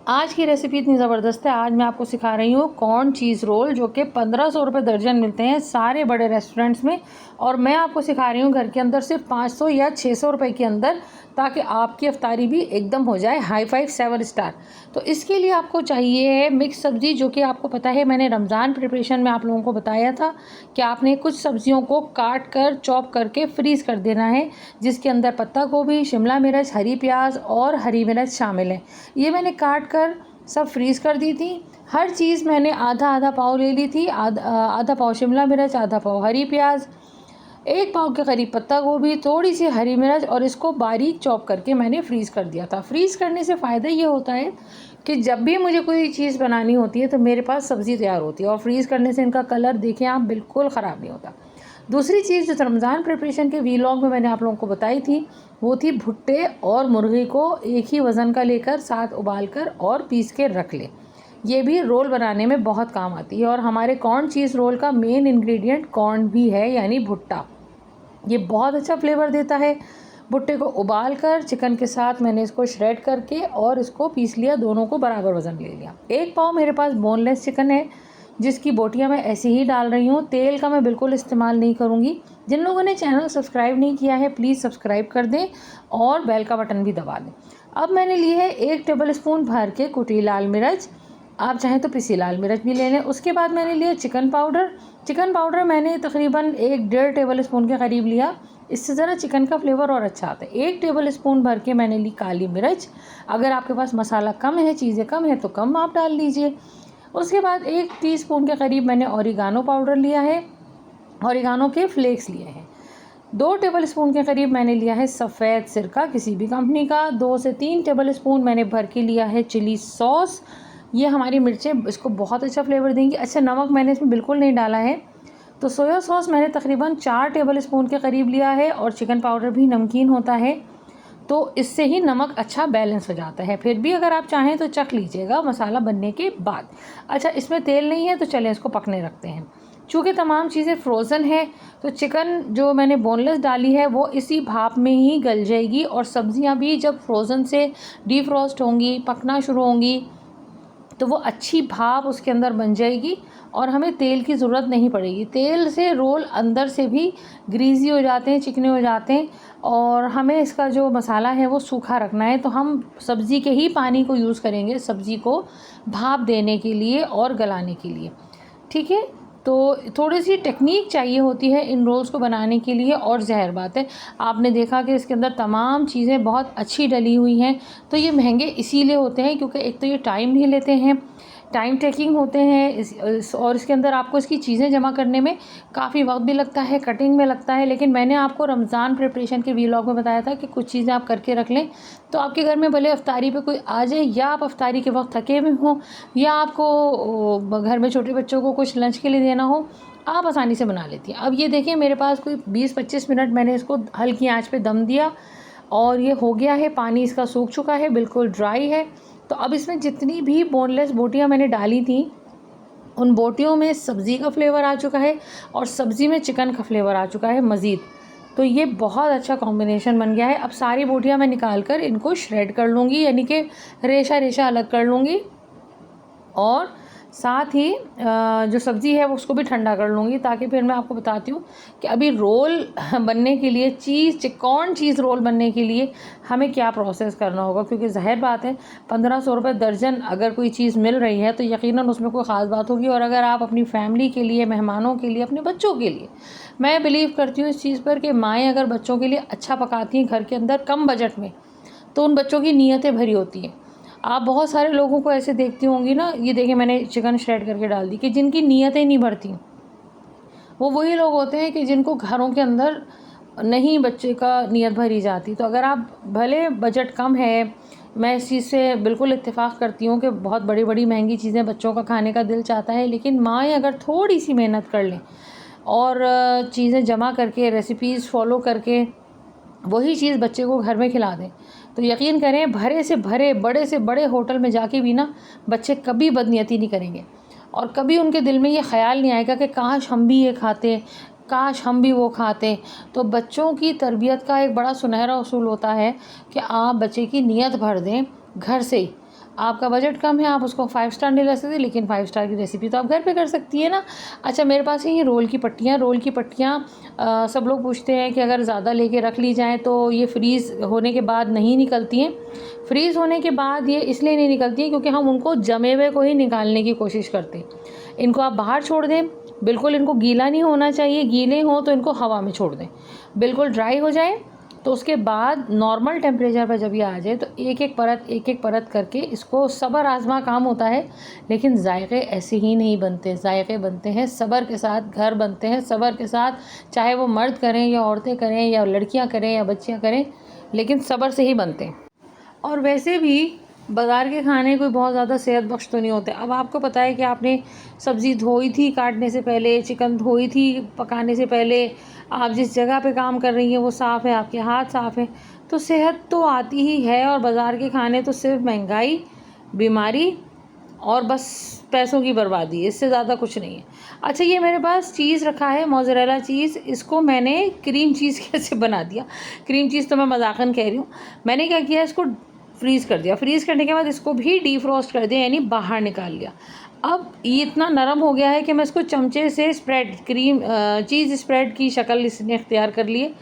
आज की रेसिपी इतनी ज़बरदस्त है। आज मैं आपको सिखा रही हूँ कॉर्न चीज़ रोल, जो कि 1500 रुपये दर्जन मिलते हैं सारे बड़े रेस्टोरेंट्स में। और मैं आपको सिखा रही हूँ घर के अंदर सिर्फ 500 या 600 रुपये के अंदर, ताकि आपकी इफ्तारी भी एकदम हो जाए हाई फाइव 7 स्टार। तो इसके लिए आपको चाहिए मिक्स सब्ज़ी, जो कि आपको पता है मैंने रमज़ान प्रिपरेशन में आप लोगों को बताया था कि आपने कुछ सब्ज़ियों को काट कर चॉप करके फ्रीज़ कर देना है, जिसके अंदर पत्ता गोभी, शिमला मिर्च, हरी प्याज और हरी मिर्च शामिल है। ये मैंने काट कर सब फ्रीज़ कर दी थी। हर चीज़ मैंने आधा आधा पाव ले ली थी। आधा पाव शिमला मिर्च, आधा पाव हरी प्याज, 1 पाव के करीब पत्ता गोभी, थोड़ी सी हरी मिर्च, और इसको बारीक चॉप करके मैंने फ्रीज़ कर दिया था। फ्रीज़ करने से फ़ायदा ये होता है कि जब भी मुझे कोई चीज़ बनानी होती है तो मेरे पास सब्ज़ी तैयार होती है, और फ्रीज़ करने से इनका कलर देखें आप, बिल्कुल ख़राब नहीं होता। दूसरी चीज़ जो रमज़ान प्रिपरेशन के वीलॉग में मैंने आप लोगों को बताई थी, वो थी भुट्टे और मुर्गी को एक ही वज़न का लेकर साथ उबाल कर और पीस के रख ले। ये भी रोल बनाने में बहुत काम आती है। और हमारे कॉर्न चीज़ रोल का मेन इंग्रेडिएंट कॉर्न भी है, यानी भुट्टा। ये बहुत अच्छा फ्लेवर देता है। भुट्टे को उबाल कर चिकन के साथ मैंने इसको श्रेड करके और इसको पीस लिया, दोनों को बराबर वज़न ले लिया। 1 पाव मेरे पास बोनलेस चिकन है, जिसकी बोटियाँ मैं ऐसे ही डाल रही हूँ। तेल का मैं बिल्कुल इस्तेमाल नहीं करूँगी। जिन लोगों ने चैनल सब्सक्राइब नहीं किया है, प्लीज़ सब्सक्राइब कर दें और बेल का बटन भी दबा दें। अब मैंने ली है 1 टेबल स्पून भर के कुटी लाल मिर्च, आप चाहें तो पिसी लाल मिर्च भी ले लें। उसके बाद मैंने लिया चिकन पाउडर। चिकन पाउडर मैंने तकरीबन 1 डेढ़ टेबल स्पून के करीब लिया, इससे ज़रा चिकन का फ्लेवर और अच्छा आता है। 1 टेबल स्पून भर के मैंने ली काली मिर्च। अगर आपके पास मसाला कम है, चीज़ें कम है, तो कम आप डाल लीजिए। उसके बाद 1 टीस्पून के करीब मैंने ओरिगानो पाउडर लिया है, ओरिगानो के फ्लेक्स लिए हैं। 2 टेबल स्पून के करीब मैंने लिया है सफ़ेद सिरका किसी भी कंपनी का। 2 से 3 टेबल स्पून मैंने भर के लिया है चिली सॉस। ये हमारी मिर्चें इसको बहुत अच्छा फ्लेवर देंगी। अच्छा, नमक मैंने इसमें बिल्कुल नहीं डाला है। तो सोया सॉस मैंने तकरीबन 4 टेबल स्पून के करीब लिया है, और चिकन पाउडर भी नमकीन होता है, तो इससे ही नमक अच्छा बैलेंस हो जाता है। फिर भी अगर आप चाहें तो चख लीजिएगा मसाला बनने के बाद। अच्छा, इसमें तेल नहीं है तो चलें इसको पकने रखते हैं। चूँकि तमाम चीज़ें फ्रोज़न है, तो चिकन जो मैंने बोनलेस डाली है वो इसी भाप में ही गल जाएगी, और सब्ज़ियाँ भी जब फ्रोज़न से डीफ्रॉस्ट होंगी, पकना शुरू होंगी, तो वो अच्छी भाप उसके अंदर बन जाएगी और हमें तेल की ज़रूरत नहीं पड़ेगी। तेल से रोल अंदर से भी ग्रीजी हो जाते हैं, चिकने हो जाते हैं, और हमें इसका जो मसाला है वो सूखा रखना है। तो हम सब्ज़ी के ही पानी को यूज़ करेंगे सब्ज़ी को भाप देने के लिए और गलाने के लिए, ठीक है। तो थोड़ी सी टेक्निक चाहिए होती है इन रोल्स को बनाने के लिए, और ज़ाहिर बात है आपने देखा कि इसके अंदर तमाम चीज़ें बहुत अच्छी डली हुई हैं। तो ये महंगे इसीलिए होते हैं क्योंकि एक तो ये टाइम नहीं लेते हैं, टाइम टेकिंग होते हैं, और इसके अंदर आपको इसकी चीज़ें जमा करने में काफ़ी वक्त भी लगता है, कटिंग में लगता है। लेकिन मैंने आपको रमज़ान प्रिपरेशन के वीलॉग में बताया था कि कुछ चीज़ें आप करके रख लें, तो आपके घर में भले अफ्तारी पे कोई आ जाए, या आप अफ्तारी के वक्त थके हुए हों, या आपको घर में छोटे बच्चों को कुछ लंच के लिए देना हो, आप आसानी से बना लेती हैं। अब ये देखिए, मेरे पास कोई 20-25 मिनट मैंने इसको हल्की आँच पे दम दिया, और ये हो गया है। पानी इसका सूख चुका है, बिल्कुल ड्राई है। तो अब इसमें जितनी भी बोनलेस बोटियाँ मैंने डाली थी, उन बोटियों में सब्ज़ी का फ्लेवर आ चुका है, और सब्ज़ी में चिकन का फ्लेवर आ चुका है मज़ीद। तो ये बहुत अच्छा कॉम्बिनेशन बन गया है। अब सारी बोटियाँ मैं निकाल कर इनको श्रेड कर लूँगी, यानी कि रेशा रेशा अलग कर लूँगी, और साथ ही जो सब्ज़ी है वो उसको भी ठंडा कर लूँगी, ताकि फिर मैं आपको बताती हूँ कि अभी रोल बनने के लिए कॉर्न चीज़ रोल बनने के लिए हमें क्या प्रोसेस करना होगा। क्योंकि ज़ाहिर बात है 1500 रुपये दर्जन अगर कोई चीज़ मिल रही है तो यकीनन उसमें कोई ख़ास बात होगी। और अगर आप अपनी फैमिली के लिए, मेहमानों के लिए, अपने बच्चों के लिए, मैं बिलीव करती हूँ इस चीज़ पर कि माएँ अगर बच्चों के लिए अच्छा पकाती हैं घर के अंदर कम बजट में, तो उन बच्चों की नीयतें भरी होती हैं। आप बहुत सारे लोगों को ऐसे देखती होंगी ना, ये देखिए मैंने चिकन श्रेड करके डाल दी, कि जिनकी नीयतें नहीं भरती, वो वही लोग होते हैं कि जिनको घरों के अंदर नहीं बच्चे का नीयत भरी जाती। तो अगर आप भले बजट कम है, मैं इस चीज़ से बिल्कुल इत्तेफाक करती हूँ कि बहुत बड़ी बड़ी महंगी चीज़ें बच्चों का खाने का दिल चाहता है, लेकिन माएँ अगर थोड़ी सी मेहनत कर लें और चीज़ें जमा करके, रेसिपीज़ फॉलो करके वही चीज़ बच्चे को घर में खिला दें, तो यकीन करें भरे से भरे, बड़े से बड़े होटल में जाके भी ना बच्चे कभी बदनीयती नहीं करेंगे, और कभी उनके दिल में ये ख़्याल नहीं आएगा कि काश हम भी ये खाते, काश हम भी वो खाते। तो बच्चों की तरबियत का एक बड़ा सुनहरा उसूल होता है कि आप बच्चे की नीयत भर दें घर से ही। आपका बजट कम है, आप उसको 5 स्टार नहीं ले सकते, लेकिन 5 स्टार की रेसिपी तो आप घर पे कर सकती है ना। अच्छा, मेरे पास है ये रोल की पट्टियाँ। सब लोग पूछते हैं कि अगर ज़्यादा लेके रख ली जाएँ तो ये फ्रीज़ होने के बाद नहीं निकलती हैं। फ्रीज़ होने के बाद ये इसलिए नहीं निकलती हैं क्योंकि हम उनको जमे हुए को ही निकालने की कोशिश करते हैं। इनको आप बाहर छोड़ दें, बिल्कुल इनको गीला नहीं होना चाहिए, गीले हों तो इनको हवा में छोड़ दें। बिल्कुल ड्राई हो जाए तो उसके बाद नॉर्मल टेम्परेचर पर जब ये आ जाए तो एक एक परत करके इसको सब्र आज़मा काम होता है, लेकिन जायके ऐसे ही नहीं बनते। जायके बनते हैं सब्र के साथ, घर बनते हैं सब्र के साथ, चाहे वो मर्द करें या औरतें करें या लड़कियां करें या बच्चियां करें, लेकिन सब्र से ही बनते हैं। और वैसे भी बाज़ार के खाने कोई बहुत ज़्यादा सेहत बख्श तो नहीं होते। अब आपको पता है कि आपने सब्ज़ी धोई थी काटने से पहले, चिकन धोई थी पकाने से पहले, आप जिस जगह पे काम कर रही हैं वो साफ़ है, आपके हाथ साफ़ हैं, तो सेहत तो आती ही है। और बाज़ार के खाने तो सिर्फ महंगाई, बीमारी और बस पैसों की बर्बादी, इससे ज़्यादा कुछ नहीं है। अच्छा, ये मेरे पास चीज़ रखा है, मोज़रेला चीज़। इसको मैंने क्रीम चीज़ कैसे बना दिया, क्रीम चीज़ तो मैं मजाकन कह रही हूँ। मैंने क्या किया, इसको फ्रीज़ कर दिया। फ्रीज़ करने के बाद इसको भी डीफ्रॉस्ट कर दिया, यानी बाहर निकाल लिया। अब ये इतना नरम हो गया है कि मैं इसको चमचे से स्प्रेड चीज़ स्प्रेड की शक्ल इसने इख्तियार कर लिए,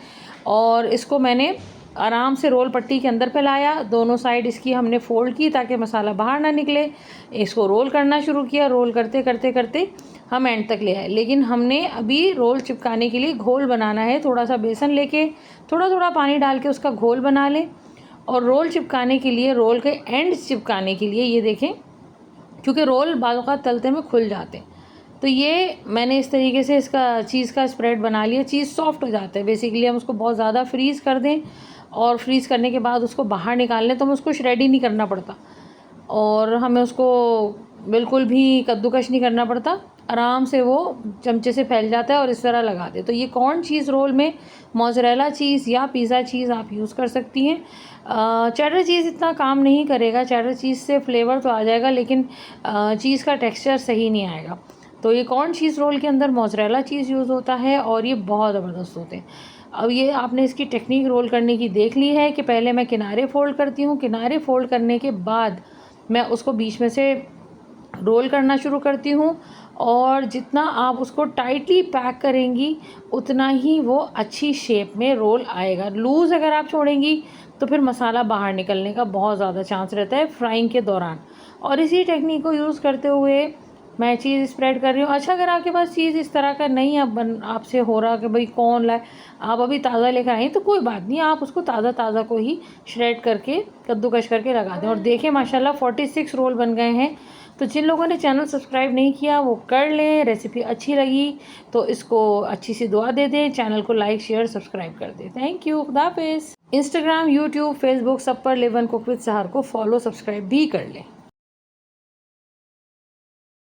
और इसको मैंने आराम से रोल पट्टी के अंदर फैलाया। दोनों साइड इसकी हमने फ़ोल्ड की ताकि मसाला बाहर ना निकले। इसको रोल करना शुरू किया। रोल करते करते करते हम एंड तक ले आए, लेकिन हमने अभी रोल चिपकाने के लिए घोल बनाना है। थोड़ा सा बेसन लेके थोड़ा थोड़ा पानी डाल के उसका घोल बना लें, और रोल चिपकाने के लिए, रोल के एंड चिपकाने के लिए, ये देखें, क्योंकि रोल बाज़ औक़ात तलते में खुल जाते हैं, तो ये मैंने इस तरीके से इसका चीज़ का स्प्रेड बना लिया। चीज़ सॉफ्ट हो जाता है बेसिकली। हम उसको बहुत ज़्यादा फ्रीज़ कर दें और फ्रीज़ करने के बाद उसको बाहर निकाल लें तो हमें उसको श्रेड ही नहीं करना पड़ता, और हमें उसको बिल्कुल भी कद्दूकश नहीं करना पड़ता। आराम से वो चमचे से फैल जाता है और इस तरह लगा दे। तो ये कॉर्न चीज़ रोल में मोज़रेला चीज़ या पिज़्ज़ा चीज़ आप यूज़ कर सकती हैं। चेडर चीज़ इतना काम नहीं करेगा। चेडर चीज़ से फ्लेवर तो आ जाएगा, लेकिन चीज़ का टेक्सचर सही नहीं आएगा। तो ये कॉर्न चीज़ रोल के अंदर मोज़रेला चीज़ यूज़ होता है और ये बहुत ज़बरदस्त होते हैं। अब ये आपने इसकी टेक्निक रोल करने की देख ली है कि पहले मैं किनारे फ़ोल्ड करती हूँ, किनारे फ़ोल्ड करने के बाद मैं उसको बीच में से रोल करना शुरू करती हूँ, और जितना आप उसको टाइटली पैक करेंगी उतना ही वो अच्छी शेप में रोल आएगा। लूज़ अगर आप छोड़ेंगी तो फिर मसाला बाहर निकलने का बहुत ज़्यादा चांस रहता है फ्राइंग के दौरान। और इसी टेक्निक को यूज़ करते हुए मैं चीज़ स्प्रेड कर रही हूँ। अच्छा, अगर आपके पास चीज़ इस तरह का नहीं आपसे हो रहा कि भाई कौन लाए, आप अभी ताज़ा लेकर आई तो कोई बात नहीं, आप उसको ताज़ा को ही श्रेड करके कद्दूकश करके लगा दें। और देखें माशाल्लाह 46 रोल बन गए हैं। तो जिन लोगों ने चैनल सब्सक्राइब नहीं किया वो कर लें। रेसिपी अच्छी लगी तो इसको अच्छी सी दुआ दे दें, चैनल को लाइक शेयर सब्सक्राइब कर दें। थैंक यू, खुदा हाफिज़। इंस्टाग्राम, यूट्यूब, फेसबुक सब पर लिव एंड कुक विद सहर को फॉलो सब्सक्राइब भी कर लें।